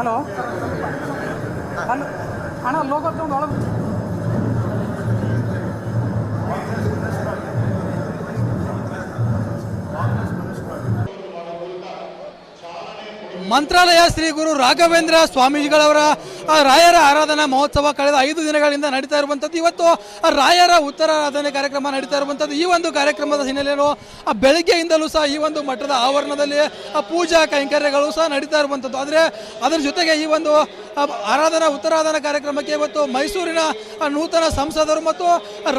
Hello hello ಅಣ್ಣ local ಒಂದು ಒಳಗೆ ಮಂತ್ರಾಲಯ ಶ್ರೀ ಗುರು ರಾಘವೇಂದ್ರ ಸ್ವಾಮೀಜಿಗಳವರ ರಾಯರ ಆರಾಧನಾ ಮಹೋತ್ಸವ ಕಳೆದ 5 ದಿನಗಳಿಂದ ನಡೀತಾ ಇರುವಂಥದ್ದು. ಇವತ್ತು ರಾಯರ ಉತ್ತರಾರಾಧನೆ ಕಾರ್ಯಕ್ರಮ ನಡೀತಾ ಇರುವಂಥದ್ದು. ಈ ಒಂದು ಕಾರ್ಯಕ್ರಮದ ಹಿನ್ನೆಲೆಯಲ್ಲೂ ಬೆಳಗ್ಗೆಯಿಂದಲೂ ಸಹ ಈ ಒಂದು ಮಠದ ಆವರಣದಲ್ಲಿ ಪೂಜಾ ಕೈಂಕರ್ಯಗಳು ಸಹ ನಡೀತಾ ಇರುವಂಥದ್ದು. ಆದರೆ ಅದರ ಜೊತೆಗೆ ಈ ಒಂದು ಉತ್ತರಾರಾಧನಾ ಕಾರ್ಯಕ್ರಮಕ್ಕೆ ಇವತ್ತು ಮೈಸೂರಿನ ನೂತನ ಸಂಸದರು ಮತ್ತು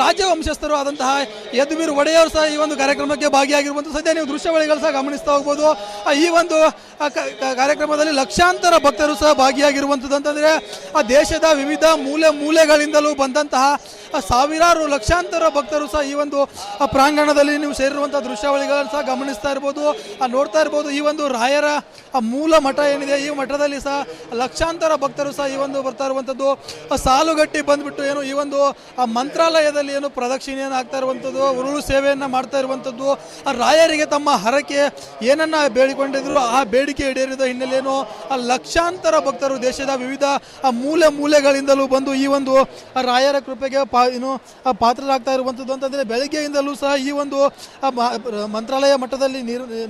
ರಾಜ್ಯ ವಂಶಸ್ಥರು ಆದಂತಹ ಯದುವೀರ್ ಒಡೆಯವರು ಸಹ ಈ ಒಂದು ಕಾರ್ಯಕ್ರಮಕ್ಕೆ ಭಾಗಿಯಾಗಿರುವಂಥದ್ದು. ಸದ್ಯ ನೀವು ದೃಶ್ಯಾವಳಿಗಳು ಸಹ ಗಮನಿಸ್ತಾ ಹೋಗ್ಬೋದು. ಈ ಒಂದು ಕಾರ್ಯಕ್ರಮದಲ್ಲಿ ಲಕ್ಷಾಂತರ ಭಕ್ತರು ಸಹ ಭಾಗಿಯಾಗಿರುವಂಥದ್ದು. ಅಂತಂದರೆ ದೇಶದ ವಿವಿಧ ಮೂಲೆಗಳಿಂದಲೂ ಬಂದಂತಹ ಸಾವಿರಾರು ಲಕ್ಷಾಂತರ ಭಕ್ತರು ಸಹ ಈ ಒಂದು ಪ್ರಾಂಗಣದಲ್ಲಿ ನೀವು ಸೇರಿರುವಂತಹ ದೃಶ್ಯಾವಳಿಗಳನ್ನು ಸಹ ಗಮನಿಸ್ತಾ ಇರ್ಬೋದು, ನೋಡ್ತಾ ಇರ್ಬೋದು. ಈ ಒಂದು ರಾಯರ ಮೂಲ ಮಠ ಏನಿದೆ, ಈ ಮಠದಲ್ಲಿ ಸಹ ಲಕ್ಷಾಂತರ ಭಕ್ತರು ಸಹ ಈ ಒಂದು ಬರ್ತಾ ಇರುವಂಥದ್ದು. ಸಾಲುಗಟ್ಟಿ ಬಂದ್ಬಿಟ್ಟು ಏನು ಈ ಒಂದು ಮಂತ್ರಾಲಯದಲ್ಲಿ ಏನು ಪ್ರದಕ್ಷಿಣೆಯನ್ನು ಆಗ್ತಾ ಇರುವಂಥದ್ದು, ಉರುಳು ಸೇವೆಯನ್ನು ಮಾಡ್ತಾ ಇರುವಂಥದ್ದು. ರಾಯರಿಗೆ ತಮ್ಮ ಹರಕೆ ಏನನ್ನ ಬೇಡಿಕೊಂಡಿದ್ರು ಆ ಬೇಡಿಕೆ ಈಡೇರಿದ ಹಿನ್ನೆಲೆಯನ್ನು ಲಕ್ಷಾಂತರ ಭಕ್ತರು ದೇಶದ ವಿವಿಧ ಮೂಲೆಗಳಿಂದಲೂ ಬಂದು ಈ ಒಂದು ರಾಯರ ಕೃಪೆಗೆ ಪಾತ್ರರಾಗ್ತಾ ಇರುವಂಥದ್ದು. ಅಂತಂದರೆ ಬೆಳಗ್ಗೆಯಿಂದಲೂ ಸಹ ಈ ಒಂದು ಮಂತ್ರಾಲಯ ಮಠದಲ್ಲಿ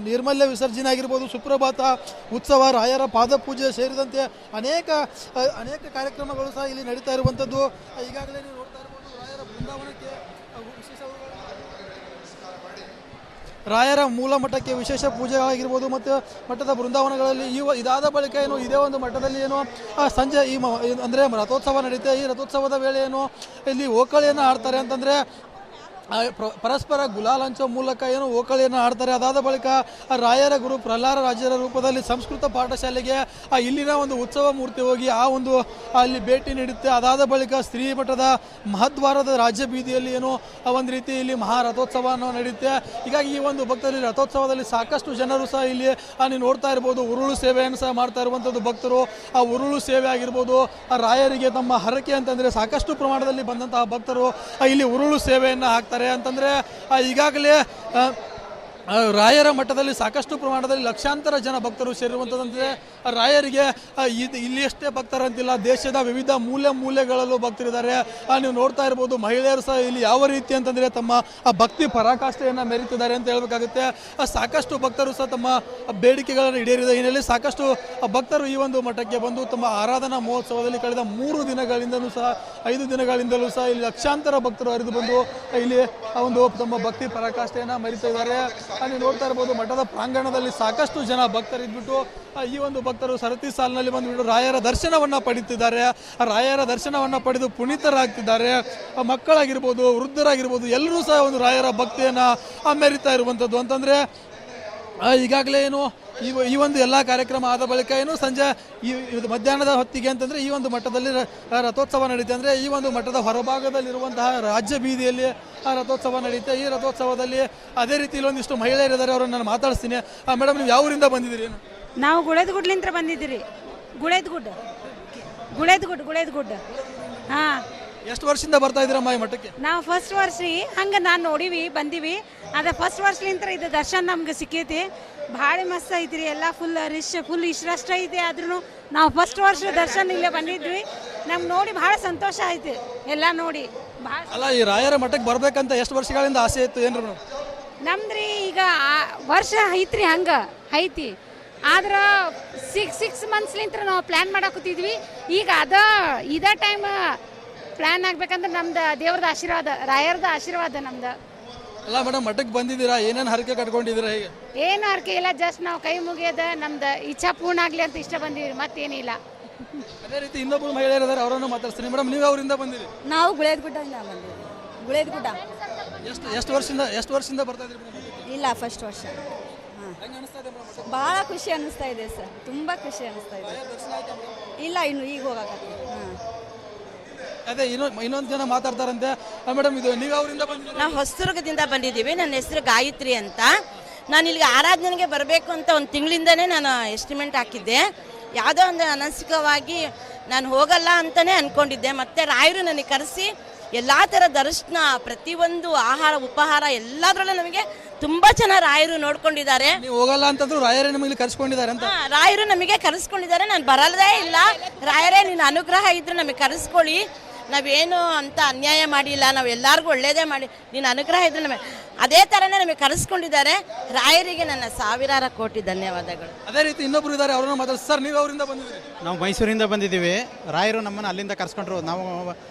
ನಿರ್ಮಲ್ಯ ವಿಸರ್ಜನೆ ಆಗಿರ್ಬೋದು, ಸುಪ್ರಭಾತ ಉತ್ಸವ, ರಾಯರ ಪಾದಪೂಜೆ ಸೇರಿದಂತೆ ಅನೇಕ ಕಾರ್ಯಕ್ರಮಗಳು ಸಹ ಇಲ್ಲಿ ನಡೀತಾ ಇರುವಂಥದ್ದು. ಈಗಾಗಲೇ ನೀವು ನೋಡ್ತಾ ಇರ್ಬೋದು ರಾಯರ ಬೃಂದಾವನಕ್ಕೆ ರಾಯರ ಮೂಲ ಮಠಕ್ಕೆ ವಿಶೇಷ ಪೂಜೆಗಳಾಗಿರ್ಬೋದು ಮತ್ತು ಮಠದ ಬೃಂದಾವನಗಳಲ್ಲಿ ಇದಾದ ಬಳಿಕ ಏನು ಇದೇ ಒಂದು ಮಠದಲ್ಲಿ ಏನು ಸಂಜೆ ಅಂದರೆ ರಥೋತ್ಸವ ನಡೀತೆ. ಈ ರಥೋತ್ಸವದ ವೇಳೆ ಏನು ಇಲ್ಲಿ ಓಕಳಿಯನ್ನು ಆಡ್ತಾರೆ. ಅಂತಂದರೆ ಪರಸ್ಪರ ಗುಲಾಲ್ ಹಂಚೋ ಮೂಲಕ ಏನು ಓಕಳಿಯನ್ನು ಆಡ್ತಾರೆ. ಅದಾದ ಬಳಿಕ ರಾಯರ ಗುರು ಪ್ರಹ್ಲಾದ ರಾಜರ ರೂಪದಲ್ಲಿ ಸಂಸ್ಕೃತ ಪಾಠಶಾಲೆಗೆ ಇಲ್ಲಿನ ಒಂದು ಉತ್ಸವ ಮೂರ್ತಿ ಹೋಗಿ ಅಲ್ಲಿ ಭೇಟಿ ನೀಡುತ್ತೆ. ಅದಾದ ಬಳಿಕ ಶ್ರೀಮಠದ ಮಹದ್ವಾರದ ರಾಜ್ಯ ಬೀದಿಯಲ್ಲಿ ಏನು ಒಂದು ರೀತಿ ಇಲ್ಲಿ ಮಹಾರಥೋತ್ಸವವನ್ನು ನಡೆಯುತ್ತೆ. ಹೀಗಾಗಿ ಈ ಒಂದು ಭಕ್ತರಲ್ಲಿ ರಥೋತ್ಸವದಲ್ಲಿ ಸಾಕಷ್ಟು ಜನರು ಸಹ ಇಲ್ಲಿ ನೀವು ನೋಡ್ತಾ ಇರ್ಬೋದು ಉರುಳು ಸೇವೆಯನ್ನು ಸಹ ಮಾಡ್ತಾ ಇರುವಂಥದ್ದು ಭಕ್ತರು. ಆ ಉರುಳು ಸೇವೆ ಆಗಿರ್ಬೋದು, ರಾಯರಿಗೆ ತಮ್ಮ ಹರಕೆ ಅಂತಂದರೆ ಸಾಕಷ್ಟು ಪ್ರಮಾಣದಲ್ಲಿ ಬಂದಂತಹ ಭಕ್ತರು ಇಲ್ಲಿ ಉರುಳು ಸೇವೆಯನ್ನು ಹಾಕ್ತಾರೆ. ಅಂತಂದರೆ ಈಗಾಗಲೇ ರಾಯರ ಮಠದಲ್ಲಿ ಸಾಕಷ್ಟು ಪ್ರಮಾಣದಲ್ಲಿ ಲಕ್ಷಾಂತರ ಜನ ಭಕ್ತರು ಸೇರಿರುವಂಥದ್ದಂದರೆ ರಾಯರಿಗೆ ಇಲ್ಲಿ ಅಷ್ಟೇ ಭಕ್ತರಂತಿಲ್ಲ, ದೇಶದ ವಿವಿಧ ಮೂಲೆಗಳಲ್ಲೂ ಭಕ್ತರಿದ್ದಾರೆ. ನೀವು ನೋಡ್ತಾ ಇರ್ಬೋದು ಮಹಿಳೆಯರು ಸಹ ಇಲ್ಲಿ ಯಾವ ರೀತಿ ಅಂತಂದರೆ ತಮ್ಮ ಭಕ್ತಿ ಪರಾಕಾಷ್ಠೆಯನ್ನು ಮೆರೀತಿದ್ದಾರೆ ಅಂತ ಹೇಳಬೇಕಾಗುತ್ತೆ. ಸಾಕಷ್ಟು ಭಕ್ತರು ಸಹ ತಮ್ಮ ಬೇಡಿಕೆಗಳನ್ನು ಈಡೇರಿದ ಹಿನ್ನೆಲೆಯಲ್ಲಿ ಸಾಕಷ್ಟು ಭಕ್ತರು ಈ ಒಂದು ಮಠಕ್ಕೆ ಬಂದು ತಮ್ಮ ಆರಾಧನಾ ಮಹೋತ್ಸವದಲ್ಲಿ ಕಳೆದ 3 ದಿನಗಳಿಂದಲೂ ಸಹ 5 ದಿನಗಳಿಂದಲೂ ಸಹ ಇಲ್ಲಿ ಲಕ್ಷಾಂತರ ಭಕ್ತರು ಹರಿದು ಬಂದು ಇಲ್ಲಿ ಒಂದು ತಮ್ಮ ಭಕ್ತಿ ಪರಾಕಾಷ್ಠೆಯನ್ನು ಮೆರೀತಾ ಇದ್ದಾರೆ. ನೀವು ನೋಡ್ತಾ ಇರ್ಬೋದು ಮಠದ ಪ್ರಾಂಗಣದಲ್ಲಿ ಸಾಕಷ್ಟು ಜನ ಭಕ್ತರಿದ್ಬಿಟ್ಟು ಈ ಒಂದು ಭಕ್ತರು ಸರತಿ ಸಾಲಿನಲ್ಲಿ ಬಂದುಬಿಟ್ಟು ರಾಯರ ದರ್ಶನವನ್ನು ಪಡೀತಿದ್ದಾರೆ. ರಾಯರ ದರ್ಶನವನ್ನು ಪಡೆದು ಪುನೀತರಾಗ್ತಿದ್ದಾರೆ. ಮಕ್ಕಳಾಗಿರ್ಬೋದು, ವೃದ್ಧರಾಗಿರ್ಬೋದು, ಎಲ್ಲರೂ ಸಹ ಒಂದು ರಾಯರ ಭಕ್ತಿಯನ್ನು ಮೆರೀತಾ ಇರುವಂಥದ್ದು. ಅಂತಂದರೆ ಈಗಾಗಲೇ ಏನು ಈ ಒಂದು ಎಲ್ಲ ಕಾರ್ಯಕ್ರಮ ಆದ ಬಳಿಕ ಏನು ಸಂಜೆ ಮಧ್ಯಾಹ್ನದ ಹೊತ್ತಿಗೆ ಅಂತಂದರೆ ಈ ಒಂದು ಮಠದಲ್ಲಿ ರಥೋತ್ಸವ ನಡೀತೆ. ಅಂದರೆ ಈ ಒಂದು ಮಠದ ಹೊರಭಾಗದಲ್ಲಿರುವಂತಹ ರಾಜ್ಯ ಬೀದಿಯಲ್ಲಿ ರಥೋತ್ಸವ ನಡೆಯುತ್ತೆ. ಈ ರಥೋತ್ಸವದಲ್ಲಿ ಅದೇ ರೀತಿ ಇಲ್ಲೊಂದಿಷ್ಟು ಮಹಿಳೆಯರಿದ್ದಾರೆ, ಅವರನ್ನು ನಾನು ಮಾತಾಡಿಸ್ತೀನಿ. ಮೇಡಮ್, ನೀವು ಯಾವ ಊರಿಂದ ಬಂದಿದ್ದೀರಿ? ನಾವು ಗುಳೇದಗುಡ್ಲಿಂದ ಬಂದಿದ್ದೀರಿ. ಗುಳೇದಗುಡ್. ಹಾಂ. ಎಷ್ಟು ವರ್ಷದಿಂದ ಬರ್ತಾ ಇದ್ದೀರಮ್ಮ ಈ ಮಠಕ್ಕೆ? ನಾವು ಫಸ್ಟ್ ವರ್ಷ ಹಂಗೆ ನಾನು ನೋಡಿವಿ ಬಂದೀವಿ. ಅದೇ ಫಸ್ಟ್ ವರ್ಷಲಿಂತ ಇದು ದರ್ಶನ ನಮ್ಗೆ ಸಿಕ್ಕೈತಿ. ಭಾಳ ಮಸ್ತ್ ಐತ್ರಿ. ಎಲ್ಲ ಫುಲ್ ಇಷ್ಟರಷ್ಟ ಐತಿ. ಆದ್ರೂ ನಾವು ಫಸ್ಟ್ ವರ್ಷ ದರ್ಶನ ಇಲ್ಲೇ ಬಂದಿದ್ವಿ. ನಮ್ಗೆ ನೋಡಿ ಭಾಳ ಸಂತೋಷ ಆಯ್ತು. ಎಲ್ಲ ನೋಡಿ ಭಾಳ. ಅಲ್ಲ, ಈ ರಾಯರ ಮಠಕ್ಕೆ ಬರ್ಬೇಕಂತ ಎಷ್ಟು ವರ್ಷಗಳಿಂದ ಆಸೆ ಇತ್ತು ಏನ್ರಿ ಮೇಡಮ್? ನಮ್ದ್ರಿ ಈಗ ವರ್ಷ ಐತ್ರಿ, ಹಂಗೆ ಐತಿ. ಆದ್ರೆ 6 ಮಂತ್ಸ್ಲಿಂತ ನಾವು ಪ್ಲ್ಯಾನ್ ಮಾಡಾಕತ್ತಿದ್ವಿ. ಈಗ ಇದೇ ಟೈಮ್ ಪ್ಲ್ಯಾನ್ ಆಗ್ಬೇಕಂದ್ರೆ ನಮ್ದು ದೇವ್ರದ ಆಶೀರ್ವಾದ, ರಾಯರದ ಆಶೀರ್ವಾದ ನಮ್ದು. ಅಲ್ಲ ಮೇಡಮ್, ಮಠಕ್ಕೆ ಬಂದಿದ್ದೀರಾ, ಏನೇನು ಹರಕೆ ಕಟ್ಕೊಂಡಿದ್ದೀರಾ? ಹೇಗೆ? ಏನು ಹರಕೆ ಇಲ್ಲ, ಜಸ್ಟ್ ನಾವು ಕೈ ಮುಗಿಯೋದ ನಮ್ದು ಇಚ್ಛಾ ಪೂರ್ಣ ಆಗಲಿ ಅಂತ ಇಷ್ಟ ಬಂದಿವಿ, ಮತ್ತೇನಿಲ್ಲ. ಅದೇ ರೀತಿ ಇನ್ನೊಬ್ಬರು ಮಹಿಳೆಯರು ಇದ್ದಾರೆ, ಅವರನ್ನು ಮಾತಾಡ್ತೀನಿ. ಮೇಡಮ್, ನೀವು ಅವರಿಂದ ಬಂದಿರಿ? ನಾವು ಗುಳೇದಗುಡ್ಡದಿಂದ ಬಂದಿದ್ದೀವಿ. ಗುಳೇದಗುಡ್ಡ. ಎಷ್ಟು ವರ್ಷದಿಂದ ಬರ್ತಾ ಇದ್ದೀರಿ? ಇಲ್ಲ, ಫಸ್ಟ್ ವರ್ಷ. ಭಾಳ ಖುಷಿ ಅನ್ನಿಸ್ತಾ ಇದೆ ಸರ್, ತುಂಬ ಖುಷಿ ಅನ್ನಿಸ್ತಾ ಇದೆ. ಇಲ್ಲ, ಇನ್ನು ಈಗ ಹೋಗಕತ್ತೀವಿ. ಅದೇ ಇನ್ನೊಂದು ಜನ ಮಾತಾಡ್ತಾರಂತೆ. ಮೇಡಮ್, ಇದು ನೀವು ಅವರಿಂದ ಬಂದಿದ್ದೀರಿ? ನಾವು ಹೊಸದುರ್ಗದಿಂದ ಬಂದಿದ್ದೀವಿ. ನನ್ನ ಹೆಸರು ಗಾಯತ್ರಿ ಅಂತ. ನಾನು ಇಲ್ಲಿಗೆ ಆರಾಧನೆಗೆ ಬರಬೇಕು ಅಂತ ಒಂದು ತಿಂಗಳಿಂದನೇ ನಾನು ಎಸ್ಟಿಮೇಟ್ ಹಾಕಿದ್ದೆ. ಯಾವುದೋ ಒಂದು ಅನಸಿಕವಾಗಿ ನಾನು ಹೋಗಲ್ಲ ಅಂತಲೇ ಅಂದ್ಕೊಂಡಿದ್ದೆ. ಮತ್ತು ರಾಯರು ನನಗೆ ಕರೆಸಿ ಎಲ್ಲ ಥರ ದರ್ಶನ, ಪ್ರತಿಯೊಂದು ಆಹಾರ ಉಪಹಾರ ಎಲ್ಲದರಲ್ಲೂ ನಮಗೆ ತುಂಬ ಚೆನ್ನಾಗಿ ರಾಯರು ನೋಡ್ಕೊಂಡಿದ್ದಾರೆ. ನೀವು ಹೋಗಲ್ಲ ಅಂತಂದ್ರು ರಾಯರೇ ನಿಮಗೆ ಕರೆಸ್ಕೊಂಡಿದ್ದಾರೆ ಅಂತ. ರಾಯರು ನಮಗೆ ಕರೆಸ್ಕೊಂಡಿದ್ದಾರೆ. ನಾನು ಬರಲ್ಲದೇ ಇಲ್ಲ, ರಾಯರೇ ನಿನ್ನ ಅನುಗ್ರಹ ಇದ್ರೆ ನಮಗೆ ಕರೆಸ್ಕೊಳ್ಳಿ, ನಾವೇನು ಅಂತ ಅನ್ಯಾಯ ಮಾಡಿಲ್ಲ, ನಾವು ಎಲ್ಲರಿಗೂ ಒಳ್ಳೇದೇ ಮಾಡಿ, ನಿನ್ನ ಅನುಗ್ರಹ ಇದ್ರೆ ನಮಗೆ ಅದೇ ಥರನೇ ನಮಗೆ ಕರೆಸ್ಕೊಂಡಿದ್ದಾರೆ. ರಾಯರಿಗೆ ನನ್ನ ಸಾವಿರಾರು ಕೋಟಿ ಧನ್ಯವಾದಗಳು. ಅದೇ ರೀತಿ ಇನ್ನೊಬ್ರು ಇದ್ದಾರೆ, ಅವ್ರನ್ನ ಮಾತಾಡ್ಸಿ. ಸರ್, ನೀವು ಅವರಿಂದ ಬಂದಿದ್ದೀರಿ? ನಾವು ಮೈಸೂರಿಂದ ಬಂದಿದ್ದೀವಿ. ರಾಯರು ನಮ್ಮನ್ನು ಅಲ್ಲಿಂದ ಕರ್ಸ್ಕೊಂಡ್ರು. ನಾವು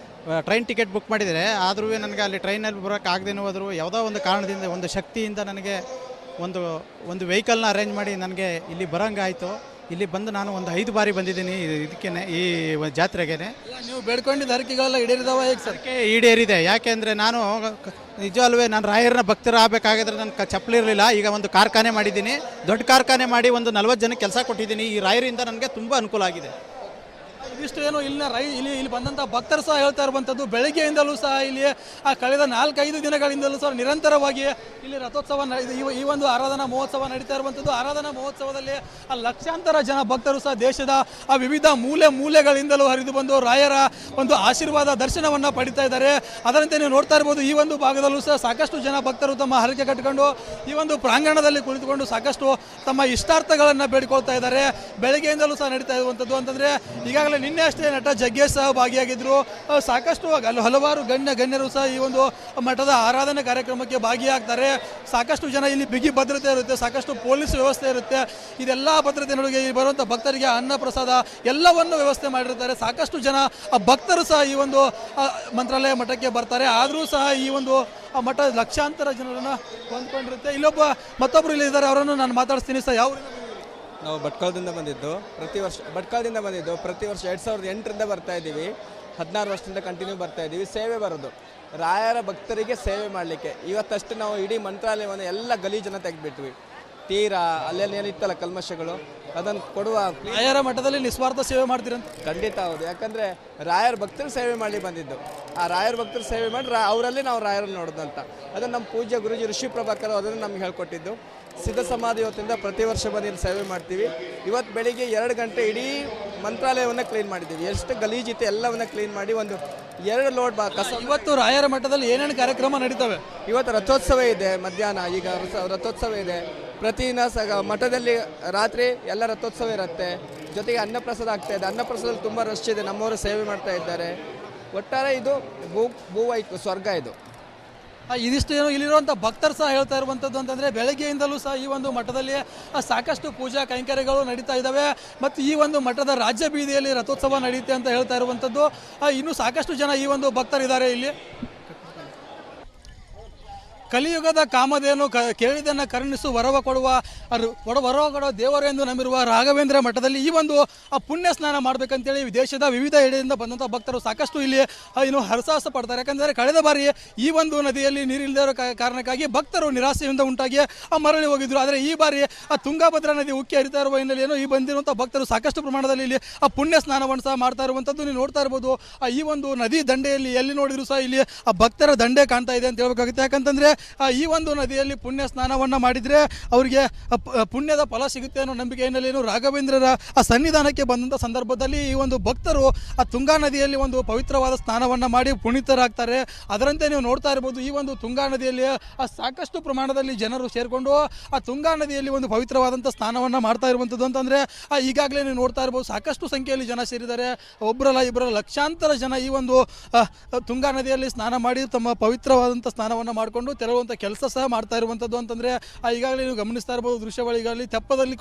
ಟ್ರೈನ್ ಟಿಕೆಟ್ ಬುಕ್ ಮಾಡಿದರೆ ಆದರೂ ನನಗೆ ಅಲ್ಲಿ ಟ್ರೈನಲ್ಲಿ ಬರೋಕ್ಕೆ ಆಗದೇನೂ ಹೋದ್ರು ಯಾವುದೋ ಒಂದು ಕಾರಣದಿಂದ, ಒಂದು ಶಕ್ತಿಯಿಂದ ನನಗೆ ಒಂದು ವೆಹಿಕಲ್ನ ಅರೇಂಜ್ ಮಾಡಿ ನನಗೆ ಇಲ್ಲಿ ಬರೋಂಗಾಯಿತು. ಇಲ್ಲಿ ಬಂದು ನಾನು ಒಂದು 5 ಬಾರಿ ಬಂದಿದ್ದೀನಿ ಇದಕ್ಕೇನೆ, ಈ ಜಾತ್ರೆಗೆ. ನೀವು ಬೇಡ್ಕೊಂಡಿದ್ದ ಹರಕೆಗಳೆಲ್ಲ ಈಡೇರಿದಾವ ಹೇಗೆ ಸರ್? ಈಡೇರಿದೆ. ಯಾಕೆಂದರೆ ನಾನು ನಿಜವಲ್ವೇ ನಾನು ರಾಯರನ್ನ ಭಕ್ತರ ಆಗಬೇಕಾಗಿದ್ರೆ ನನ್ನ ಚಪ್ಪಲಿ ಇರಲಿಲ್ಲ. ಈಗ ಒಂದು ಕಾರ್ಖಾನೆ ಮಾಡಿದ್ದೀನಿ, ದೊಡ್ಡ ಕಾರ್ಖಾನೆ ಮಾಡಿ ಒಂದು 40 ಜನಕ್ಕೆ ಕೆಲಸ ಕೊಟ್ಟಿದ್ದೀನಿ. ಈ ರಾಯರಿಂದ ನನಗೆ ತುಂಬ ಅನುಕೂಲ ಆಗಿದೆ. ಇದಿಷ್ಟು ಏನು ಇಲ್ಲಿ ಬಂದಂಥ ಭಕ್ತರು ಸಹ ಹೇಳ್ತಾ ಇರುವಂಥದ್ದು, ಬೆಳಗ್ಗೆಯಿಂದಲೂ ಸಹ ಇಲ್ಲಿ ಕಳೆದ 4-5 ದಿನಗಳಿಂದಲೂ ಸಹ ನಿರಂತರವಾಗಿ ಇಲ್ಲಿ ರಥೋತ್ಸವ ಈ ಒಂದು ಆರಾಧನಾ ಮಹೋತ್ಸವ ನಡೀತಾ ಇರುವಂಥದ್ದು. ಆರಾಧನಾ ಮಹೋತ್ಸವದಲ್ಲಿ ಲಕ್ಷಾಂತರ ಜನ ಭಕ್ತರು ಸಹ ದೇಶದ ವಿವಿಧ ಮೂಲೆಗಳಿಂದಲೂ ಹರಿದು ಬಂದು ರಾಯರ ಒಂದು ಆಶೀರ್ವಾದ ದರ್ಶನವನ್ನು ಪಡಿತಾ ಇದ್ದಾರೆ. ಅದರಂತೆ ನೀವು ನೋಡ್ತಾ ಇರ್ಬೋದು, ಈ ಒಂದು ಭಾಗದಲ್ಲೂ ಸಹ ಸಾಕಷ್ಟು ಜನ ಭಕ್ತರು ತಮ್ಮ ಹರಕೆ ಕಟ್ಟಿಕೊಂಡು ಈ ಒಂದು ಪ್ರಾಂಗಣದಲ್ಲಿ ಕುಳಿತುಕೊಂಡು ಸಾಕಷ್ಟು ತಮ್ಮ ಇಷ್ಟಾರ್ಥಗಳನ್ನು ಬೇಡಿಕೊಳ್ತಾ ಇದ್ದಾರೆ. ಬೆಳಗ್ಗೆಯಿಂದಲೂ ಸಹ ನಡೀತಾ ಇರುವಂಥದ್ದು ಅಂತಂದರೆ, ಈಗಾಗಲೇ ನಿನ್ನೆ ಅಷ್ಟೇ ನಟ ಜಗ್ಗೇಶ್ ಸಹ ಭಾಗಿಯಾಗಿದ್ದರು. ಸಾಕಷ್ಟು ಹಲವಾರು ಗಣ್ಯರು ಸಹ ಈ ಒಂದು ಮಠದ ಆರಾಧನೆ ಕಾರ್ಯಕ್ರಮಕ್ಕೆ ಭಾಗಿಯಾಗ್ತಾರೆ. ಸಾಕಷ್ಟು ಜನ ಇಲ್ಲಿ ಬಿಗಿ ಭದ್ರತೆ ಇರುತ್ತೆ, ಸಾಕಷ್ಟು ಪೊಲೀಸ್ ವ್ಯವಸ್ಥೆ ಇರುತ್ತೆ. ಇದೆಲ್ಲ ಭದ್ರತೆ ನಡುವೆ ಇಲ್ಲಿ ಬರುವಂಥ ಭಕ್ತರಿಗೆ ಅನ್ನ ಪ್ರಸಾದ ಎಲ್ಲವನ್ನು ವ್ಯವಸ್ಥೆ ಮಾಡಿರ್ತಾರೆ. ಸಾಕಷ್ಟು ಜನ ಭಕ್ತರು ಸಹ ಈ ಒಂದು ಮಂತ್ರಾಲಯ ಮಠಕ್ಕೆ ಬರ್ತಾರೆ. ಆದರೂ ಸಹ ಈ ಒಂದು ಮಠ ಲಕ್ಷಾಂತರ ಜನರನ್ನು ಹೊಂದ್ಕೊಂಡಿರುತ್ತೆ. ಮತ್ತೊಬ್ಬರು ಇಲ್ಲಿ ಇದ್ದಾರೆ, ಅವರನ್ನು ನಾನು ಮಾತಾಡಿಸ್ತೀನಿ. ಸರ್, ಯಾವ ನಾವು ಭಟ್ಕಳದಿಂದ ಬಂದಿದ್ದು, ಪ್ರತಿ ವರ್ಷ 2008ರಿಂದ ಬರ್ತಾ ಇದ್ದೀವಿ. 16 ವರ್ಷದಿಂದ ಕಂಟಿನ್ಯೂ ಬರ್ತಾ ಇದ್ದೀವಿ. ಸೇವೆ ಬರೋದು ರಾಯರ ಭಕ್ತರಿಗೆ ಸೇವೆ ಮಾಡಲಿಕ್ಕೆ. ಇವತ್ತಷ್ಟು ನಾವು ಇಡೀ ಮಂತ್ರಾಲಯವನ್ನು ಎಲ್ಲ ಗಲೀಜನ್ನು ತೆಗೆದುಬಿಟ್ವಿ. ತೀರಾ ಅಲ್ಲೆಲ್ಲಿ ಏನಿತ್ತಲ್ಲ ಕಲ್ಮಶಗಳು ಅದನ್ನು ಕೊಡುವ. ರಾಯರ ಮಠದಲ್ಲಿ ನಿಸ್ವಾರ್ಥ ಸೇವೆ ಮಾಡ್ತೀರಂತ? ಖಂಡಿತ ಹೌದು. ಯಾಕಂದರೆ ರಾಯರ ಭಕ್ತರು ಸೇವೆ ಮಾಡಲಿ ಬಂದಿದ್ದು. ಆ ರಾಯರ ಭಕ್ತರು ಸೇವೆ ಮಾಡಿ ಅವರಲ್ಲಿ ನಾವು ರಾಯರನ್ನು ನೋಡೋದಂತ. ಅದನ್ನು ನಮ್ಮ ಪೂಜ್ಯ ಗುರುಜಿ ಋಷಿ ಪ್ರಭಾಕರ್ ಅದನ್ನು ನಮ್ಗೆ ಹೇಳ್ಕೊಟ್ಟಿದ್ದು. ಸಿದ್ಧ ಸಮಾಧಿ ಹೊತ್ತಿಂದ ಪ್ರತಿ ವರ್ಷ ಬಂದು ಸೇವೆ ಮಾಡ್ತೀವಿ. ಇವತ್ತು ಬೆಳಿಗ್ಗೆ 2 ಗಂಟೆ ಇಡೀ ಮಂತ್ರಾಲಯವನ್ನು ಕ್ಲೀನ್ ಮಾಡಿದ್ದೀವಿ. ಎಷ್ಟು ಗಲೀಜಿತ್ತು ಎಲ್ಲವನ್ನ ಕ್ಲೀನ್ ಮಾಡಿ 2 ಲೋಡ್ ಕಸ. ಇವತ್ತು ರಾಯರ ಮಠದಲ್ಲಿ ಏನೇನು ಕಾರ್ಯಕ್ರಮ ನಡೀತವೆ? ಇವತ್ತು ರಥೋತ್ಸವ ಇದೆ, ಮಧ್ಯಾಹ್ನ ಈಗ ರಥೋತ್ಸವ ಇದೆ. ಪ್ರತಿದಿನ ಮಠದಲ್ಲಿ ರಾತ್ರಿ ಎಲ್ಲ ರಥೋತ್ಸವ ಇರುತ್ತೆ. ಜೊತೆಗೆ ಅನ್ನಪ್ರಸಾದ ಆಗ್ತಾ ಇದೆ. ಅನ್ನಪ್ರಸಾದಲ್ಲಿ ತುಂಬ ರಶ್ ಇದೆ, ನಮ್ಮವರು ಸೇವೆ ಮಾಡ್ತಾ ಇದ್ದಾರೆ. ಒಟ್ಟಾರೆ ಇದು ಸ್ವರ್ಗ ಇದು. ಇದಿಷ್ಟು ಏನು ಇಲ್ಲಿರುವಂಥ ಭಕ್ತರು ಸಹ ಹೇಳ್ತಾ ಇರುವಂಥದ್ದು ಅಂತಂದರೆ, ಬೆಳಗ್ಗೆಯಿಂದಲೂ ಸಹ ಈ ಒಂದು ಮಠದಲ್ಲಿ ಸಾಕಷ್ಟು ಪೂಜಾ ಕೈಂಕರ್ಯಗಳು ನಡೀತಾ ಇದ್ದಾವೆ. ಮತ್ತು ಈ ಒಂದು ಮಠದ ರಾಜ್ಯ ಬೀದಿಯಲ್ಲಿ ರಥೋತ್ಸವ ನಡೆಯುತ್ತೆ ಅಂತ ಹೇಳ್ತಾ ಇರುವಂಥದ್ದು. ಇನ್ನೂ ಸಾಕಷ್ಟು ಜನ ಈ ಒಂದು ಭಕ್ತರಿದ್ದಾರೆ ಇಲ್ಲಿ. ಕಲಿಯುಗದ ಕಾಮಧೇನು ಕೇಳಿದನ್ನು ಕರುಣಿಸು ವರವ ಕೊಡುವ ದೇವರು ಎಂದು ನಂಬಿರುವ ರಾಘವೇಂದ್ರ ಮಠದಲ್ಲಿ ಈ ಒಂದು ಪುಣ್ಯ ಸ್ನಾನ ಮಾಡಬೇಕಂತೇಳಿ ದೇಶದ ವಿವಿಧ ಎಡೆಯಿಂದ ಬಂದಂಥ ಭಕ್ತರು ಸಾಕಷ್ಟು ಇಲ್ಲಿ ಇನ್ನು ಹರಸಾಹಸ ಪಡ್ತಾರೆ. ಯಾಕಂದರೆ ಕಳೆದ ಬಾರಿ ಈ ಒಂದು ನದಿಯಲ್ಲಿ ನೀರಿಲ್ಲದೆ ಇರೋ ಕಾರಣಕ್ಕಾಗಿ ಭಕ್ತರು ನಿರಾಸೆಯಿಂದ ಉಂಟಾಗಿ ಮರಳಿ ಹೋಗಿದ್ರು. ಆದರೆ ಈ ಬಾರಿ ತುಂಗಭದ್ರಾ ನದಿ ಉಕ್ಕಿ ಹರಿತಾ ಇರುವ ಹಿನ್ನೆಲೆಯನ್ನು ಈ ಬಂದಿರುವಂಥ ಭಕ್ತರು ಸಾಕಷ್ಟು ಪ್ರಮಾಣದಲ್ಲಿ ಇಲ್ಲಿ ಪುಣ್ಯ ಸ್ನಾನವನ್ನು ಸಹ ಮಾಡ್ತಾ ಇರುವಂಥದ್ದು ನೀವು ನೋಡ್ತಾ ಇರ್ಬೋದು. ಈ ಒಂದು ನದಿ ದಂಡೆಯಲ್ಲಿ ಎಲ್ಲಿ ನೋಡಿದ್ರು ಸಹ ಇಲ್ಲಿ ಭಕ್ತರ ದಂಡೆ ಕಾಣ್ತಾ ಇದೆ ಅಂತ ಹೇಳ್ಬೇಕಾಗುತ್ತೆ. ಯಾಕಂತಂದರೆ ಈ ಒಂದು ನದಿಯಲ್ಲಿ ಪುಣ್ಯ ಸ್ನಾನವನ್ನು ಮಾಡಿದರೆ ಅವರಿಗೆ ಪುಣ್ಯದ ಫಲ ಸಿಗುತ್ತೆ ಅನ್ನೋ ನಂಬಿಕೆ ಹಿನ್ನೆಲೆಯನ್ನು ರಾಘವೇಂದ್ರರ ಸನ್ನಿಧಾನಕ್ಕೆ ಬಂದಂಥ ಸಂದರ್ಭದಲ್ಲಿ ಈ ಒಂದು ಭಕ್ತರು ತುಂಗಾ ನದಿಯಲ್ಲಿ ಒಂದು ಪವಿತ್ರವಾದ ಸ್ನಾನವನ್ನು ಮಾಡಿ ಪುನೀತರಾಗ್ತಾರೆ. ಅದರಂತೆ ನೀವು ನೋಡ್ತಾ ಇರ್ಬೋದು, ಈ ಒಂದು ತುಂಗಾ ನದಿಯಲ್ಲಿ ಸಾಕಷ್ಟು ಪ್ರಮಾಣದಲ್ಲಿ ಜನರು ಸೇರಿಕೊಂಡು ತುಂಗಾ ನದಿಯಲ್ಲಿ ಒಂದು ಪವಿತ್ರವಾದಂಥ ಸ್ನಾನವನ್ನು ಮಾಡ್ತಾ ಇರುವಂಥದ್ದು. ಅಂತಂದರೆ ಈಗಾಗಲೇ ನೀವು ನೋಡ್ತಾ ಇರ್ಬೋದು, ಸಾಕಷ್ಟು ಸಂಖ್ಯೆಯಲ್ಲಿ ಜನ ಸೇರಿದ್ದಾರೆ. ಒಬ್ಬರಲ್ಲ ಇಬ್ಬರಲ್ಲ ಲಕ್ಷಾಂತರ ಜನ ಈ ಒಂದು ತುಂಗಾ ನದಿಯಲ್ಲಿ ಸ್ನಾನ ಮಾಡಿ ತಮ್ಮ ಪವಿತ್ರವಾದಂಥ ಸ್ನಾನವನ್ನು ಮಾಡಿಕೊಂಡು ತೆರಳುವಂಥ ಕೆಲಸ ಸಹ ಮಾಡ್ತಾ ಇರುವಂಥದ್ದು. ಅಂತಂದರೆ ಈಗಾಗಲೇ ನೀವು ಗಮನಿಸ್ತಾ ಇರ್ಬೋದು ದೃಶ್ಯಾವಳಿಗಳಲ್ಲಿ ತೆಪ್ಪದಲ್ಲಿ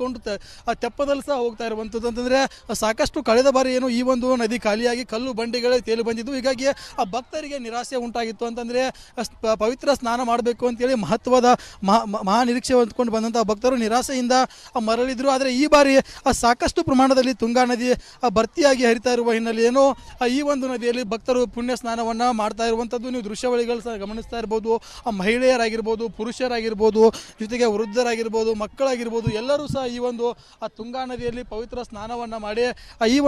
ಸಹ ಹೋಗ್ತಾ ಇರುವಂಥದ್ದು. ಅಂತಂದರೆ ಸಾಕಷ್ಟು ಕಳೆದ ಬಾರಿ ಏನು ಈ ಒಂದು ನದಿ ಖಾಲಿಯಾಗಿ ಕಲ್ಲು ಬಂಡಿಗಳೇ ತೇಲಿ ಬಂದಿದ್ದು. ಹೀಗಾಗಿ ಆ ಭಕ್ತರಿಗೆ ನಿರಾಸೆ ಉಂಟಾಗಿತ್ತು. ಅಂತಂದರೆ ಪವಿತ್ರ ಸ್ನಾನ ಮಾಡಬೇಕು ಅಂತೇಳಿ ಮಹತ್ವದ ಮಹಾ ನಿರೀಕ್ಷೆ ಹೊಂದ್ಕೊಂಡು ಬಂದಂಥ ಭಕ್ತರು ನಿರಾಸೆಯಿಂದ ಮರಳಿದ್ರು. ಆದರೆ ಈ ಬಾರಿ ಸಾಕಷ್ಟು ಪ್ರಮಾಣದಲ್ಲಿ ತುಂಗಾ ನದಿ ಭರ್ತಿಯಾಗಿ ಹರಿತಾ ಇರುವ ಹಿನ್ನೆಲೆಯನ್ನು ಈ ಒಂದು ನದಿಯಲ್ಲಿ ಭಕ್ತರು ಪುಣ್ಯ ಸ್ನಾನವನ್ನು ಮಾಡ್ತಾ ಇರುವಂಥದ್ದು ನೀವು ದೃಶ್ಯಾವಳಿಗಳು ಸಹ ಗಮನಿಸ್ತಾ ಇರ್ಬೋದು. ಮಹಿಳೆಯರಾಗಿರ್ಬೋದು, ಪುರುಷರಾಗಿರ್ಬೋದು, ಜೊತೆಗೆ ವೃದ್ಧರಾಗಿರ್ಬೋದು, ಮಕ್ಕಳಾಗಿರ್ಬೋದು, ಎಲ್ಲರೂ ಸಹ ಈ ಒಂದು ತುಂಗಾ ನದಿಯಲ್ಲಿ ಪವಿತ್ರ ಸ್ನಾನವನ್ನು ಮಾಡಿ ಈ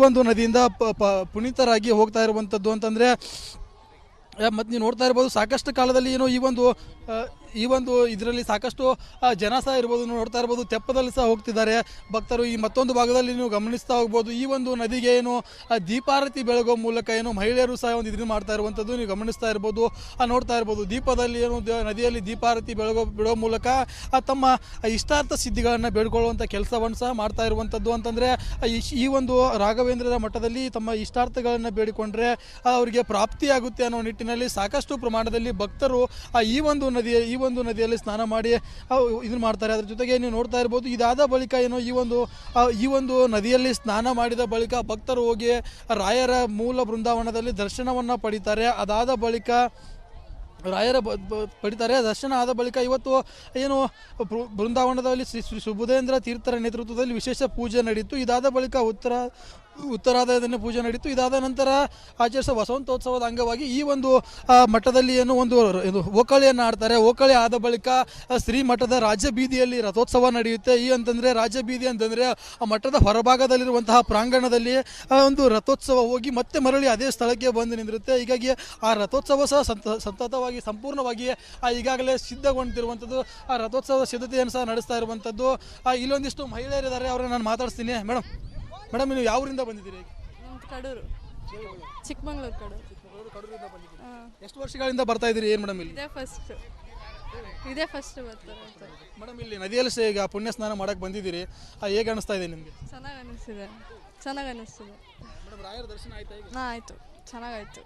ಒಂದು ನದಿಯಿಂದ ಪುನೀತರಾಗಿ ಹೋಗ್ತಾ ಇರುವಂಥದ್ದು. ಅಂತಂದರೆ ಮತ್ತು ನೀವು ನೋಡ್ತಾ ಇರ್ಬೋದು, ಸಾಕಷ್ಟು ಕಾಲದಲ್ಲಿ ಏನು ಈ ಒಂದು ಇದರಲ್ಲಿ ಸಾಕಷ್ಟು ಜನ ಸಹ ಇರ್ಬೋದು, ನೋಡ್ತಾ ಇರ್ಬೋದು, ತೆಪ್ಪದಲ್ಲಿ ಸಹ ಹೋಗ್ತಿದ್ದಾರೆ ಭಕ್ತರು. ಈ ಮತ್ತೊಂದು ಭಾಗದಲ್ಲಿ ನೀವು ಗಮನಿಸ್ತಾ ಹೋಗ್ಬೋದು, ಈ ಒಂದು ನದಿಗೆ ಏನು ದೀಪಾರತಿ ಬೆಳಗೋ ಮೂಲಕ ಏನು ಮಹಿಳೆಯರು ಸಹ ಒಂದು ಇದನ್ನು ಮಾಡ್ತಾ ಇರುವಂಥದ್ದು ನೀವು ಗಮನಿಸ್ತಾ ಇರ್ಬೋದು, ನೋಡ್ತಾ ಇರ್ಬೋದು. ದೀಪದಲ್ಲಿ ಏನು ನದಿಯಲ್ಲಿ ದೀಪಾರತಿ ಬಿಡೋ ಮೂಲಕ ತಮ್ಮ ಇಷ್ಟಾರ್ಥ ಸಿದ್ಧಿಗಳನ್ನು ಬೇಡ್ಕೊಳ್ಳುವಂಥ ಕೆಲಸವನ್ನು ಸಹ ಮಾಡ್ತಾ ಇರುವಂಥದ್ದು. ಅಂತಂದರೆ ಈ ಒಂದು ರಾಘವೇಂದ್ರದ ಮಠದಲ್ಲಿ ತಮ್ಮ ಇಷ್ಟಾರ್ಥಗಳನ್ನು ಬೇಡಿಕೊಂಡ್ರೆ ಅವರಿಗೆ ಪ್ರಾಪ್ತಿಯಾಗುತ್ತೆ ಅನ್ನೋ ನಿಟ್ಟಿನಲ್ಲಿ ಸಾಕಷ್ಟು ಪ್ರಮಾಣದಲ್ಲಿ ಭಕ್ತರು ಈ ಒಂದು ನದಿಯಲ್ಲಿ ಸ್ನಾನ ಮಾಡಿ ಇದನ್ನು ಮಾಡ್ತಾರೆ. ಅದ್ರ ಜೊತೆಗೆ ನೀವು ನೋಡ್ತಾ ಇರ್ಬೋದು, ಇದಾದ ಬಳಿಕ ಏನು ಈ ಒಂದು ನದಿಯಲ್ಲಿ ಸ್ನಾನ ಮಾಡಿದ ಬಳಿಕ ಭಕ್ತರು ಹೋಗಿ ರಾಯರ ಮೂಲ ಬೃಂದಾವನದಲ್ಲಿ ದರ್ಶನವನ್ನು ಪಡಿತಾರೆ. ಅದಾದ ಬಳಿಕ ರಾಯರ ಪಡಿತಾರೆ. ದರ್ಶನ ಆದ ಬಳಿಕ ಇವತ್ತು ಏನು ಬೃಂದಾವನದಲ್ಲಿ ಶ್ರೀ ಸುಬುಧೇಂದ್ರ ತೀರ್ಥರ ನೇತೃತ್ವದಲ್ಲಿ ವಿಶೇಷ ಪೂಜೆ ನಡೀತು. ಇದಾದ ಬಳಿಕ ಉತ್ತರಾಧಾಯದ ಪೂಜೆ ನಡೀತು. ಇದಾದ ನಂತರ ಆಚರಿಸುವ ವಸಂತೋತ್ಸವದ ಅಂಗವಾಗಿ ಈ ಒಂದು ಮಠದಲ್ಲಿ ಏನು ಓಕಳಿಯನ್ನು ಆಡ್ತಾರೆ. ಓಕಳಿ ಆದ ಬಳಿಕ ಶ್ರೀ ಮಠದ ರಾಜ್ಯ ಬೀದಿಯಲ್ಲಿ ರಥೋತ್ಸವ ನಡೆಯುತ್ತೆ. ಅಂತಂದರೆ ರಾಜ್ಯ ಬೀದಿ ಅಂತಂದರೆ ಆ ಮಠದ ಹೊರಭಾಗದಲ್ಲಿರುವಂತಹ ಪ್ರಾಂಗಣದಲ್ಲಿ ಒಂದು ರಥೋತ್ಸವ ಹೋಗಿ ಮತ್ತೆ ಮರಳಿ ಅದೇ ಸ್ಥಳಕ್ಕೆ ಬಂದು ನಿಂದಿರುತ್ತೆ. ಹೀಗಾಗಿ ಆ ರಥೋತ್ಸವ ಸಹ ಸತತವಾಗಿ ಸಂಪೂರ್ಣವಾಗಿ ಈಗಾಗಲೇ ಸಿದ್ಧಗೊಂಡಿರುವಂಥದ್ದು. ಆ ರಥೋತ್ಸವದ ಸಿದ್ಧತೆಯನ್ನು ಸಹ ನಡೆಸ್ತಾ ಇರುವಂಥದ್ದು. ಇಲ್ಲೊಂದಿಷ್ಟು ಮಹಿಳೆಯರಿದ್ದಾರೆ, ಅವರನ್ನು ನಾನು ಮಾತಾಡ್ತೀನಿ. ಮೇಡಮ್ ನೀವು ಯಾವೂರಿಂದ ಬಂದಿದ್ದೀರಿ? ನಮ್ದು ಕಡೂರು, ಚಿಕ್ಕಮಂಗ್ಳೂರು ಕಡೂರಿಂದ ಬಂದಿದ್ದೀರಿ. ಎಷ್ಟು ವರ್ಷಗಳಿಂದ ಬರ್ತಾ ಇದ್ದೀರಿ? ಏನು ಮೇಡಮ್ ಇಲ್ಲಿ ಇದೇ ಫಸ್ಟ್ ಬರ್ತಾರೆ ಮೇಡಮ್. ಇಲ್ಲಿ ನದಿಯಲ್ಲಿ ಈಗ ಪುಣ್ಯ ಸ್ನಾನ ಮಾಡಕ್ಕೆ ಬಂದಿದ್ದೀರಿ, ಹೇಗೆ ಅನಿಸ್ತಾ ಇದೆ ನಿಮಗೆ? ಚೆನ್ನಾಗಿ ಅನ್ನಿಸ್ತಿದೆ ಮೇಡಮ್, ರಾಯರ ದರ್ಶನ ಆಯ್ತಾ ಈಗ? ಹಾಂ ಆಯಿತು, ಚೆನ್ನಾಗಾಯಿತು.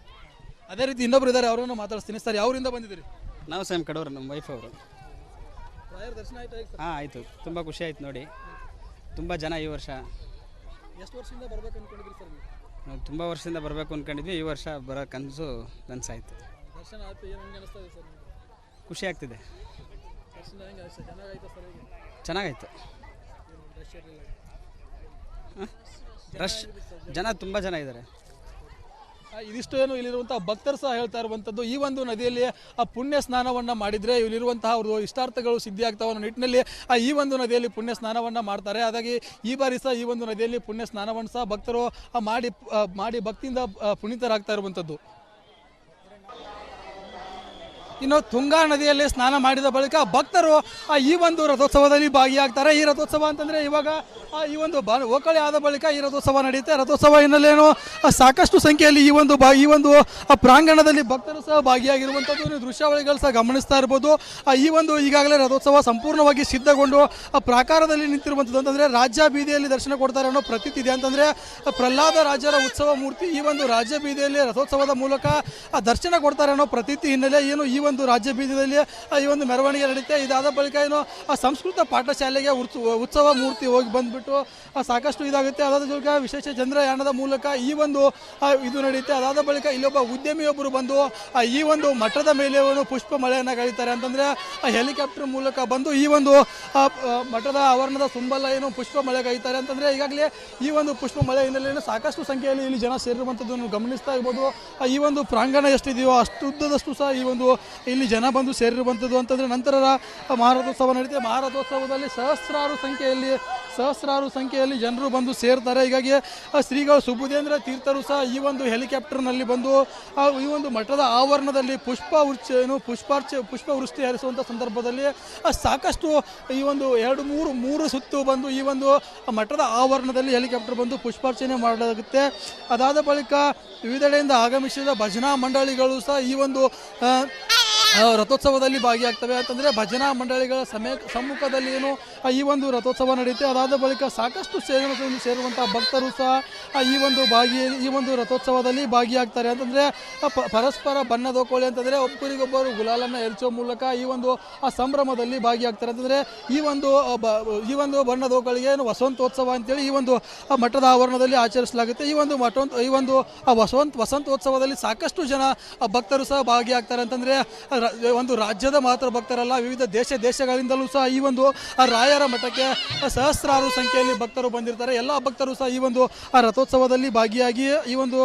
ಅದೇ ರೀತಿ ಇನ್ನೊಬ್ರು ಇದ್ದಾರೆ, ಅವರನ್ನು ಮಾತಾಡ್ತೀನಿ. ಸರ್, ಯಾವೂರಿಂದ ಬಂದಿದ್ದೀರಿ? ನಾವು ಸೇಮ್ ಕಡೂರು, ನಮ್ಮ ವೈಫ್ ಅವರು. ರಾಯರ ದರ್ಶನ ಆಯ್ತಾ ಈಗ? ಹಾಂ ಆಯಿತು, ತುಂಬ ಖುಷಿ ಆಯ್ತು ನೋಡಿ. ತುಂಬ ಜನ ಈ ವರ್ಷ. ಎಷ್ಟು ವರ್ಷದಿಂದ ಬರ್ಬೇಕು ಅನ್ಕೊಂಡಿದ್ರಿ ಸರ್ ನೀವು? ನಾವು ತುಂಬ ವರ್ಷದಿಂದ ಬರಬೇಕು ಅಂದ್ಕೊಂಡಿದ್ವಿ. ಈ ವರ್ಷ ಬರೋ ಕನಸು ನನಸಾಯಿತು. ದರ್ಶನ ಆಯ್ತು, ಏನು ಹೆಂಗೆ ಅನಿಸ್ತಾ ಇದೆ ಸರ್ ನಿಮಗೆ? ಖುಷಿ ಆಗ್ತಿದೆ. ದರ್ಶನ ಹೆಂಗೆ ಅನಿಸ್ತಾ? ಚೆನ್ನಾಗಾಯ್ತು ಸರ್? ಈಗ ಚೆನ್ನಾಗಾಯ್ತು. ರಶ್ ಜನ ತುಂಬ ಜನ ಇದ್ದಾರೆ. ಇದಿಷ್ಟು ಏನು ಇಲ್ಲಿರುವಂತಹ ಭಕ್ತರು ಸಹ ಹೇಳ್ತಾ ಇರುವಂಥದ್ದು, ಈ ಒಂದು ನದಿಯಲ್ಲಿ ಪುಣ್ಯ ಸ್ನಾನವನ್ನು ಮಾಡಿದರೆ ಇಲ್ಲಿರುವಂತಹ ಅವ್ರದ್ದು ಇಷ್ಟಾರ್ಥಗಳು ಸಿದ್ಧಿ ಆಗ್ತಾವ ಅನ್ನೋ ನಿಟ್ಟಿನಲ್ಲಿ ಈ ಒಂದು ನದಿಯಲ್ಲಿ ಪುಣ್ಯ ಸ್ನಾನವನ್ನು ಮಾಡ್ತಾರೆ. ಹಾಗಾಗಿ ಈ ಬಾರಿ ಸಹ ಈ ಒಂದು ನದಿಯಲ್ಲಿ ಪುಣ್ಯ ಸ್ನಾನವನ್ನು ಸಹ ಭಕ್ತರು ಮಾಡಿ ಭಕ್ತಿಯಿಂದ ಪುನೀತರಾಗ್ತಾ ಇರುವಂಥದ್ದು. ಇನ್ನು ತುಂಗಾ ನದಿಯಲ್ಲಿ ಸ್ನಾನ ಮಾಡಿದ ಬಳಿಕ ಭಕ್ತರು ಈ ಒಂದು ರಥೋತ್ಸವದಲ್ಲಿ ಭಾಗಿಯಾಗ್ತಾರೆ. ಈ ರಥೋತ್ಸವ ಅಂತಂದರೆ ಇವಾಗ ಈ ಒಂದು ಓಕಳಿ ಆದ ಬಳಿಕ ಈ ರಥೋತ್ಸವ ನಡೆಯುತ್ತೆ. ರಥೋತ್ಸವ ಹಿನ್ನೆಲೆಯೂ ಸಾಕಷ್ಟು ಸಂಖ್ಯೆಯಲ್ಲಿ ಈ ಒಂದು ಪ್ರಾಂಗಣದಲ್ಲಿ ಭಕ್ತರು ಸಹ ಭಾಗಿಯಾಗಿರುವಂಥದ್ದು ನೀವು ದೃಶ್ಯಾವಳಿಗಳು ಸಹ ಗಮನಿಸ್ತಾ ಇರ್ಬೋದು. ಈ ಒಂದು ಈಗಾಗಲೇ ರಥೋತ್ಸವ ಸಂಪೂರ್ಣವಾಗಿ ಸಿದ್ಧಗೊಂಡು ಪ್ರಾಕಾರದಲ್ಲಿ ನಿಂತಿರುವಂಥದ್ದು. ಅಂತಂದರೆ ರಾಜ್ಯ ಬೀದಿಯಲ್ಲಿ ದರ್ಶನ ಕೊಡ್ತಾರೆ ಅನ್ನೋ ಪ್ರತೀತಿ ಇದೆ. ಅಂತಂದರೆ ಪ್ರಹ್ಲಾದ ರಾಜರ ಉತ್ಸವ ಮೂರ್ತಿ ಈ ಒಂದು ರಾಜ್ಯ ಬೀದಿಯಲ್ಲಿ ರಥೋತ್ಸವದ ಮೂಲಕ ದರ್ಶನ ಕೊಡ್ತಾರೆ ಅನ್ನೋ ಪ್ರತೀತಿ ಹಿನ್ನೆಲೆ ಏನು ಈ ಒಂದು ರಾಜ್ಯ ಬೀದಿಯಲ್ಲಿ ಈ ಒಂದು ಮೆರವಣಿಗೆ ನಡೆಯುತ್ತೆ. ಇದಾದ ಬಳಿಕ ಏನು ಸಂಸ್ಕೃತ ಪಾಠಶಾಲೆಗೆ ಉತ್ಸವ ಮೂರ್ತಿ ಹೋಗಿ ಬಂದ್ಬಿಟ್ಟು ಸಾಕಷ್ಟು ಇದಾಗುತ್ತೆ. ಅದಾದ ಬಳಿಕ ವಿಶೇಷ ಚಂದ್ರಯಾನದ ಮೂಲಕ ಈ ಒಂದು ಇದು ನಡೆಯುತ್ತೆ. ಅದಾದ ಬಳಿಕ ಇಲ್ಲೊಬ್ಬ ಉದ್ಯಮಿಯೊಬ್ಬರು ಬಂದು ಈ ಒಂದು ಮಠದ ಮೇಲೆ ಪುಷ್ಪ ಮಳೆಯನ್ನು ಕಳೀತಾರೆ. ಅಂತಂದರೆ ಹೆಲಿಕಾಪ್ಟರ್ ಮೂಲಕ ಬಂದು ಈ ಒಂದು ಮಠದ ಆವರಣದ ತುಂಬೆಲ್ಲ ಏನು ಪುಷ್ಪ ಮಳೆ ಕಳೀತಾರೆ. ಅಂತಂದರೆ ಈಗಾಗಲೇ ಈ ಒಂದು ಪುಷ್ಪ ಮಳೆ ಹಿನ್ನೆಲೆಯಲ್ಲಿ ಸಾಕಷ್ಟು ಸಂಖ್ಯೆಯಲ್ಲಿ ಇಲ್ಲಿ ಜನ ಸೇರಿರುವಂಥದ್ದು ಗಮನಿಸ್ತಾ ಇರ್ಬೋದು. ಈ ಒಂದು ಪ್ರಾಂಗಣ ಎಷ್ಟಿದೆಯೋ ಅಷ್ಟು ಉದ್ದದಷ್ಟು ಸಹ ಇಲ್ಲಿ ಜನ ಬಂದು ಸೇರಿರುವಂಥದ್ದು. ಅಂತಂದರೆ ನಂತರ ಮಹಾರಥೋತ್ಸವ ನಡೆಯುತ್ತೆ. ಮಹಾರಥೋತ್ಸವದಲ್ಲಿ ಸಹಸ್ರಾರು ಸಂಖ್ಯೆಯಲ್ಲಿ ಜನರು ಬಂದು ಸೇರ್ತಾರೆ. ಹೀಗಾಗಿ ಶ್ರೀಗಳು ಸುಬುಧೇಂದ್ರ ತೀರ್ಥರು ಸಹ ಈ ಒಂದು ಹೆಲಿಕಾಪ್ಟರ್ನಲ್ಲಿ ಬಂದು ಈ ಒಂದು ಮಠದ ಆವರಣದಲ್ಲಿ ಪುಷ್ಪವೃಷ್ಟಿ ಹರಿಸುವಂಥ ಸಂದರ್ಭದಲ್ಲಿ ಸಾಕಷ್ಟು ಈ ಒಂದು 2-3 ಸುತ್ತು ಬಂದು ಈ ಒಂದು ಮಠದ ಆವರಣದಲ್ಲಿ ಹೆಲಿಕಾಪ್ಟರ್ ಬಂದು ಪುಷ್ಪಾರ್ಚನೆ ಮಾಡಲಾಗುತ್ತೆ. ಅದಾದ ಬಳಿಕ ವಿವಿಧೆಡೆಯಿಂದ ಆಗಮಿಸಿದ ಭಜನಾ ಮಂಡಳಿಗಳು ಸಹ ಈ ಒಂದು ರಥೋತ್ಸವದಲ್ಲಿ ಭಾಗಿಯಾಗ್ತವೆ. ಅಂತಂದರೆ ಭಜನಾ ಮಂಡಳಿಗಳ ಸಮ್ಮುಖದಲ್ಲಿ ಏನು ಈ ಒಂದು ರಥೋತ್ಸವ ನಡೆಯುತ್ತೆ. ಅದಾದ ಬಳಿಕ ಸಾಕಷ್ಟು ಸೇರುವಂಥ ಭಕ್ತರು ಸಹ ಈ ಒಂದು ರಥೋತ್ಸವದಲ್ಲಿ ಭಾಗಿಯಾಗ್ತಾರೆ. ಅಂತಂದರೆ ಪರಸ್ಪರ ಬಣ್ಣದ ಕೋಳಿ ಅಂತಂದರೆ ಒಬ್ಬರಿಗೊಬ್ಬರು ಗುಲಾಲನ್ನು ಎರಚುವ ಮೂಲಕ ಈ ಒಂದು ಸಂಭ್ರಮದಲ್ಲಿ ಭಾಗಿಯಾಗ್ತಾರೆ. ಅಂತಂದರೆ ಈ ಒಂದು ಬಣ್ಣದ ಕೋಳಿಗೆ ಏನು ವಸಂತೋತ್ಸವ ಅಂತೇಳಿ ಈ ಒಂದು ಮಠದ ಆವರಣದಲ್ಲಿ ಆಚರಿಸಲಾಗುತ್ತೆ. ಈ ಒಂದು ವಸಂತೋತ್ಸವದಲ್ಲಿ ಸಾಕಷ್ಟು ಜನ ಭಕ್ತರು ಸಹ ಭಾಗಿಯಾಗ್ತಾರೆ. ಅಂತಂದರೆ ಒಂದು ರಾಜ್ಯದ ಮಾತ್ರ ಭಕ್ತರಲ್ಲ, ವಿವಿಧ ದೇಶಗಳಿಂದಲೂ ಸಹ ಈ ಒಂದು ರಾಯರ ಮಠಕ್ಕೆ ಸಹಸ್ರಾರು ಸಂಖ್ಯೆಯಲ್ಲಿ ಭಕ್ತರು ಬಂದಿರ್ತಾರೆ. ಎಲ್ಲ ಭಕ್ತರು ಸಹ ಈ ಒಂದು ರಥೋತ್ಸವದಲ್ಲಿ ಭಾಗಿಯಾಗಿ ಈ ಒಂದು